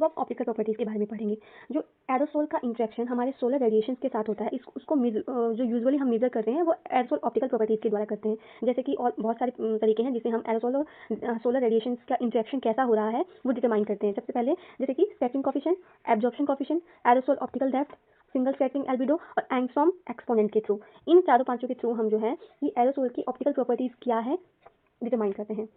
अब आप optical properties के बारे में पढ़ेंगे। जो एरोसोल का इंटरेक्शन हमारे सोलर रेडिएशंस के साथ होता है, उसको जो यूजुअली हम मेजर करते हैं वो एरोसोल ऑप्टिकल प्रॉपर्टीज़ के द्वारा करते हैं। जैसे कि और बहुत सारे तरीके हैं जिससे हम एरोसोल और सोलर रेडिएशंस का इंटरेक्शन कैसा हो रहा है वो डिटरमाइन करते हैं। सबसे पहले जैसे कि scattering coefficient, absorption coefficient, aerosol optical depth, single scattering albedo और एंगस्ट्रॉम एक्सपोनेंट के थ्रू, इन चारों पांचों के थ्रू हम जो है ये एरोसोल की ऑप्टिकल प्रॉपर्टीज़ क्या है डिटरमाइन करते हैं।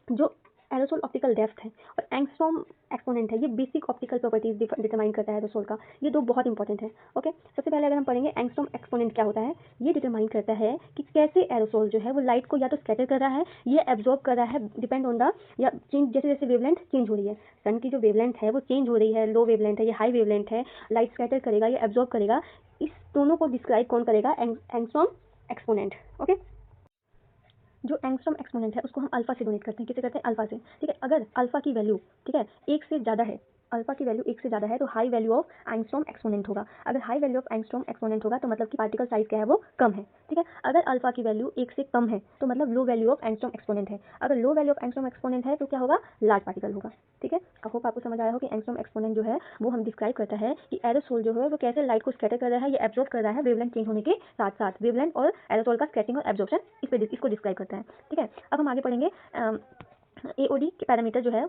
जो एरोसोल ऑप्टिकल डेप्थ है और एंगस्ट्रॉम एक्सपोनेंट है, ये बेसिक ऑप्टिकल प्रॉपर्टीज डिटरमाइन करता है एरोसोल का। ये दो बहुत इंपॉर्टेंट है। ओके, सबसे पहले अगर हम पढ़ेंगे एंगस्ट्रॉम एक्सपोनेंट क्या होता है, ये डिटरमाइन करता है कि कैसे एरोसोल जो है वो लाइट को या तो स्कैटर कर रहा है या एब्जॉर्ब कर रहा है, डिपेंड ऑन द या चेंज, जैसे जैसे वेवलेंथ चेंज हो रही है। सन की जो वेवलेंथ है वो चेंज हो रही है, लो वेवलेंथ है या हाई वेवलेंथ है, लाइट स्कैटर करेगा या एब्जॉर्ब करेगा, इस दोनों को डिस्क्राइब कौन करेगा, एंगस्ट्रॉम एक्सपोनेंट। ओके, जो एंगस्ट्रॉम एक्सपोनेंट है उसको हम अल्फा से डोनेट करते हैं। किसे करते हैं, अल्फा से। ठीक है, अगर अल्फा की वैल्यू ठीक है 1 से ज़्यादा है, अल्फा की वैल्यू 1 से ज़्यादा है तो high value of angstrom exponent होगा। अगर high value of angstrom exponent होगा तो मतलब कि पार्टिकल साइज क्या है वो कम है। ठीक है, अगर अल्फा की वैल्यू 1 से कम है तो मतलब low value of angstrom exponent है। अगर low value of angstrom exponent है तो क्या होगा, लार्ज पार्टिकल होगा। ठीक है, आई होप आपको समझ आया हो कि एंगस्ट्रॉम एक्सपोनेंट जो है वो हम डिस्क्राइब करता है कि एरोसोल जो है वो कैसे लाइट को स्कैटर कर रहा है या एब्जॉर्ब कर रहा है वेवलेंथ चेंज होने के साथ साथ। वेवलेंथ और एरोसोल का स्कैटरिंग और एब्जॉर्प्शन इसको डिस्क्राइब करता है। ठीक है, अब हम आगे पढ़ेंगे एओडी के पैरामीटर जो है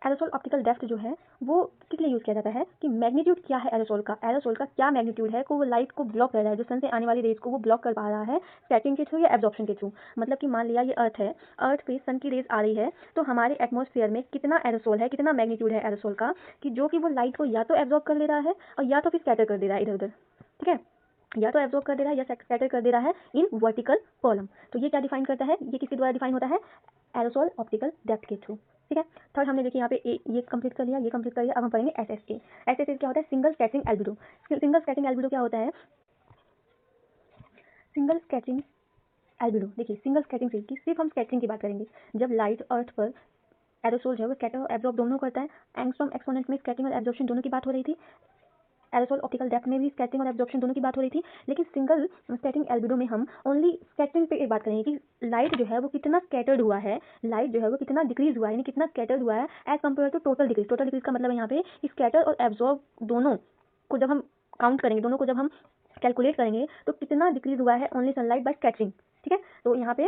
एरोसोल ऑप्टिकल डेप्थ जो है वो किस लिए यूज किया जाता है कि मैग्नीट्यूड क्या है एरोसोल का क्या मैग्नीट्यूड है को वो लाइट को ब्लॉक कर रहा है, जो सन से आने वाली रेज को वो ब्लॉक कर पा रहा है स्कैटरिंग के थ्रू या एब्जॉर्प्शन के थ्रू। मतलब कि मान लिया ये अर्थ है, अर्थ पे सन की रेज आ रही है तो हमारे एटमॉस्फेयर में कितना एरोसोल है, कितना मैग्नीट्यूड है एरोसोल का कि जो कि वो लाइट को या तो एब्जॉर्ब कर ले रहा है और या तो फिर स्कैटर कर दे रहा है इधर उधर। ठीक है, या तो एब्जॉर्ब कर दे रहा है या स्कैटर कर दे रहा है इन वर्टिकल कॉलम। तो ये क्या डिफाइन करता है, ये किसके द्वारा डिफाइन होता है, एरोसोल ऑप्टिकल डेप्थ के थ्रू। ठीक है, थर्ड हमने देखिए यहाँ पे ये कंप्लीट कर लिया, ये कंप्लीट कर लिया। अब हम पढ़ेंगे एसएसए। एसएसए क्या होता है, single scattering albedo. Single scattering albedo क्या होता है, सिंगल स्कैटरिंग एल्बिडो देखिए सिंगल स्कैटरिंग से कि सिर्फ हम स्कैटरिंग की बात करेंगे। जब लाइट अर्थ पर एरोसोल जो है वो स्कैटर और एब्जॉर्ब दोनों करता है। एंगस्ट्रॉम एक्सपोनेंट में स्कैटरिंग और एब्जॉर्प्शन दोनों की बात हो रही थी, एरोसोल ऑप्टिकल डेप्थ में भी स्कैटरिंग और एब्जॉर्प्शन दोनों की बात हो रही थी। लेकिन सिंगल स्कैटरिंग एल्बिडो में हम ओनली स्कैटरिंग पे एक बात करेंगे कि लाइट जो है वो कितना स्कैटर्ड हुआ है, लाइट जो है वो कितना डिक्रीज हुआ है, यानी कितना स्कैटर्ड हुआ है as compare to total decrease. Total decrease का मतलब यहाँ पे स्कैटर और एब्जॉर्ब दोनों को जब हम काउंट करेंगे, दोनों को जब हम कैलकुलेट करेंगे तो कितना डिक्रीज हुआ है ओनली सनलाइट बाय स्कैटरिंग। ठीक है, तो यहाँ पे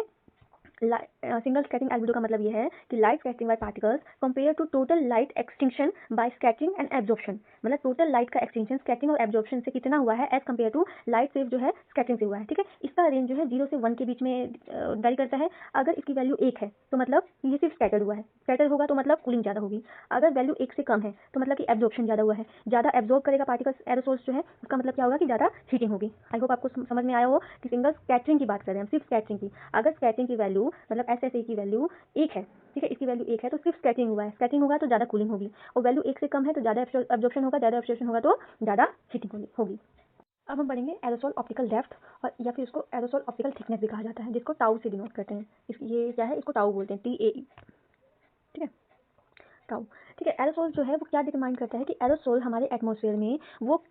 सिंगल स्कैटरिंग एल्बिडो का मतलब ये है कि light scattering by particles compare to total light extinction by scattering and absorption. मतलब टोटल लाइट का एक्सटिंक्शन स्कैटरिंग और एब्जॉर्प्शन से कितना हुआ है as compare to light wave जो है स्कैटरिंग से हुआ है। ठीक है, इसका रेंज जो है 0 से 1 के बीच में वेरी करता है। अगर इसकी वैल्यू 1 है तो मतलब ये सिर्फ स्कैटर्ड हुआ है, स्कैटर होगा तो मतलब कूलिंग ज़्यादा होगी। अगर वैल्यू 1 से कम है तो मतलब कि एब्जॉर्प्शन ज़्यादा हुआ है, ज़्यादा एब्जॉर्ब करेगा पार्टिकल्स एरोसोल्स जो है, उसका मतलब क्या होगा कि ज़्यादा हीटिंग होगी। आई होप आपको समझ में आया हो कि सिंगल स्कैटरिंग की बात कर रहे हैं हम, सिर्फ स्कैटरिंग की। अगर स्कैटरिंग की वैल्यू मतलब एसएसए की वैल्यू 1 है, ठीक है, इसकी वैल्यू 1 है तो सिर्फ स्कैटरिंग हुआ है, स्कैटरिंग होगा तो ज़्यादा कूलिंग होगी। और वैल्यू 1 से कम है तो ज़्यादा एब्जॉर्प्शन होगा, ज़्यादा एब्जॉर्प्शन होगा तो ज़्यादा हीटिंग होगी। अब हम पढ़ेंगे एरोसोल ऑप्टिकल डेप्थ और या फिर इसको एरोसोल ऑप्टिकल थिकनेस भी कहा जाता है, जिसको टाउ से डिनोट करते हैं। ये क्या है, इसको टाउ बोलते हैं, TAE। ठीक है, टाउ। ठीक है, एरोसोल जो है वो क्या डिटरमाइन करता है कि एरोसोल हमारे एटमॉस्फेयर में वो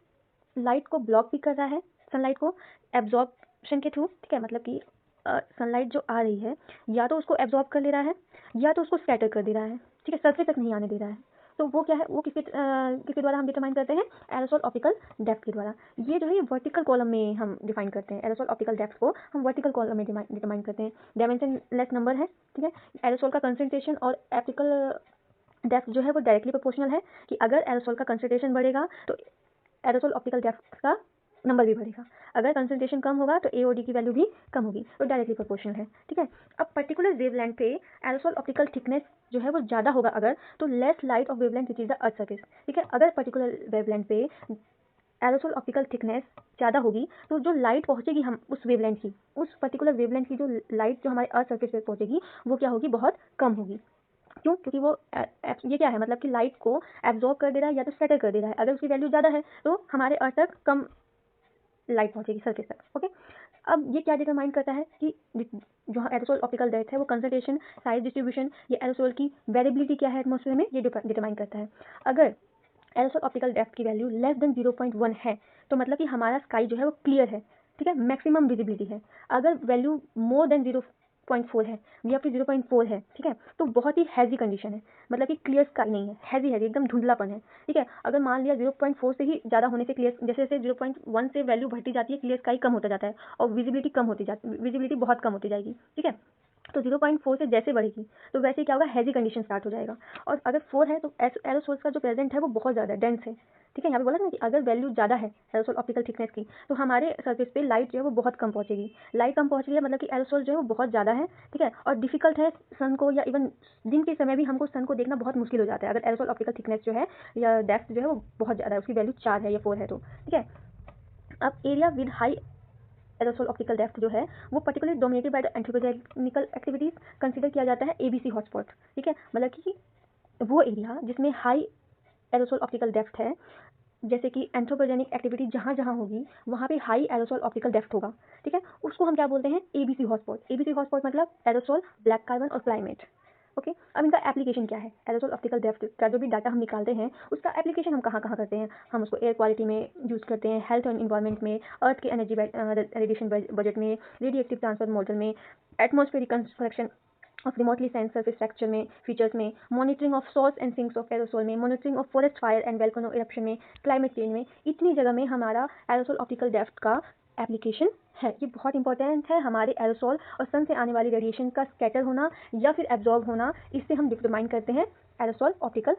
लाइट को ब्लॉक भी कर रहा है, सनलाइट को एब्जॉर्प्शन के थ्रू। ठीक है, मतलब कि सनलाइट जो आ रही है या तो उसको एब्जॉर्ब कर ले रहा है या तो उसको स्कैटर कर दे रहा है। ठीक है, सरफेस तक नहीं आने दे रहा है। तो वो क्या है, वो किसके द्वारा हम डिटरमाइन करते हैं, एरोसोल ऑप्टिकल डेप्थ के द्वारा। ये जो है वर्टिकल कॉलम में हम डिफाइन करते हैं, एरोसोल ऑप्टिकल डेप्थ को हम वर्टिकल कॉलम में डिटरमाइन करते हैं। डायमेंशन लेस नंबर है। ठीक है, एरोसोल का कंसंट्रेशन और ऑप्टिकल डेप्थ जो है वो डायरेक्टली प्रोपोर्शनल है कि अगर एरोसोल का कंसंट्रेशन बढ़ेगा तो एरोसोल ऑप्टिकल डेप्थ का नंबर भी बढ़ेगा, अगर कंसंट्रेशन कम होगा तो एओडी की वैल्यू भी कम होगी, तो डायरेक्टली प्रोपोर्शनल है। ठीक है, अब पर्टिकुलर वेवलेंथ पे एरोसोल ऑप्टिकल थिकनेस जो है वो ज़्यादा होगा अगर, तो less light of wavelength which is the earth surface. ठीक है, अगर पर्टिकुलर वेवलेंथ पे एरोसोल ऑप्टिकल थिकनेस ज़्यादा होगी तो जो लाइट पहुंचेगी हम उस वेवलेंथ की, उस पर्टिकुलर वेवलेंथ की जो लाइट जो हमारे अर्थ सरफेस पे पहुंचेगी वो क्या होगी, बहुत कम होगी। क्यों, क्योंकि वो ये क्या है, मतलब कि लाइट को एब्जॉर्ब कर दे रहा है या तो स्कैटर कर दे रहा है। अगर उसकी वैल्यू ज़्यादा है तो हमारे अर्थ तक कम लाइट पहुंचेगी, सरफेस तक। ओके, अब ये क्या डिटरमाइन करता है कि जो एरोसोल ऑप्टिकल डेप्थ है वो कंसंट्रेशन, साइज डिस्ट्रीब्यूशन, ये एरोसोल की वेरिएबिलिटी क्या है एटमॉस्फेयर में, ये डिटरमाइन करता है। अगर एरोसोल ऑप्टिकल डेप्थ की वैल्यू लेस देन 0.1 है तो मतलब कि हमारा स्काई जो है वो क्लियर है। ठीक है, मैक्सिमम विजिबिलिटी है। अगर वैल्यू मोर देन 0.4 है, VFT 0.4 है, ठीक है, तो बहुत ही हैज़ी कंडीशन है, मतलब कि क्लियर स्काई नहीं है, हैज़ी हैज़ी एकदम धुंधलापन है, ठीक है। अगर मान लिया 0.4 से ही ज़्यादा होने से क्लियर, जैसे जैसे 0.1 से वैल्यू बढ़ती जाती है, क्लियर स्काई कम होता जाता है और विजिबिलिटी बहुत कम होती जाएगी, ठीक है। तो 0.4 से जैसे बढ़ेगी तो वैसे क्या होगा, हैज़ी कंडीशन स्टार्ट हो जाएगा। और अगर 4 है तो एरोसोल्स का जो प्रेजेंट है वो बहुत ज़्यादा डेंस है, ठीक है। यहाँ पे बोला था ना कि अगर वैल्यू ज़्यादा है एरोसोल ऑप्टिकल थिकनेस की तो हमारे सरफेस पे लाइट जो है वो बहुत कम पहुँचेगी। लाइट कम पहुँच रही है मतलब कि एरोसोल जो है वो बहुत ज़्यादा है, ठीक है, और डिफिकल्ट है सन को, या इवन दिन के समय भी हमको सन को देखना बहुत मुश्किल हो जाता है अगर एरोसोल ऑप्टिकल थिकनेस जो है या डेप्थ जो है वो बहुत ज़्यादा है, उसकी वैल्यू 4 है या 4 है तो, ठीक है। अब area with high aerosol optical depth जो है वो particularly dominated by the anthropogenical activities consider किया जाता है एबीसी हॉटस्पॉट, ठीक है, मतलब कि वो एरिया जिसमें हाई एरोसोल ऑप्टिकल डेप्थ है, जैसे कि एंथ्रोपोजेनिक एक्टिविटी जहाँ जहाँ होगी वहाँ पे हाई एरोसोल ऑप्टिकल डेप्थ होगा, ठीक है, उसको हम क्या बोलते हैं, एबीसी हॉटस्पॉट। एबीसी हॉटस्पॉट मतलब एरोसोल, ब्लैक कार्बन और क्लाइमेट, ओके। अब इनका एप्लीकेशन क्या है, एरोसोल ऑप्टिकल डेप्थ का जो भी डाटा हम निकालते हैं उसका एप्लीकेशन हम कहाँ कहाँ करते हैं, हम उसको एयर क्वालिटी में यूज़ करते हैं, हेल्थ एंड इन्वायरमेंट में, अर्थ के एनर्जी रेडिएशन बजट में, रेडिएटिव ट्रांसफर मॉडल में, atmospheric construction of remotely sense surface structure में, फीचर्स में, monitoring of source and sinks of aerosol में, monitoring of forest fire and volcano eruption में, climate change में, इतनी जगह में हमारा एरोसोल ऑप्टिकल डेप्थ का एप्लीकेशन है। ये बहुत इंपॉर्टेंट है, हमारे एरोसोल और सन से आने वाली रेडिएशन का स्कैटर होना या फिर एब्जॉर्ब होना, इससे हम डिटरमाइन करते हैं एरोसोल ऑप्टिकल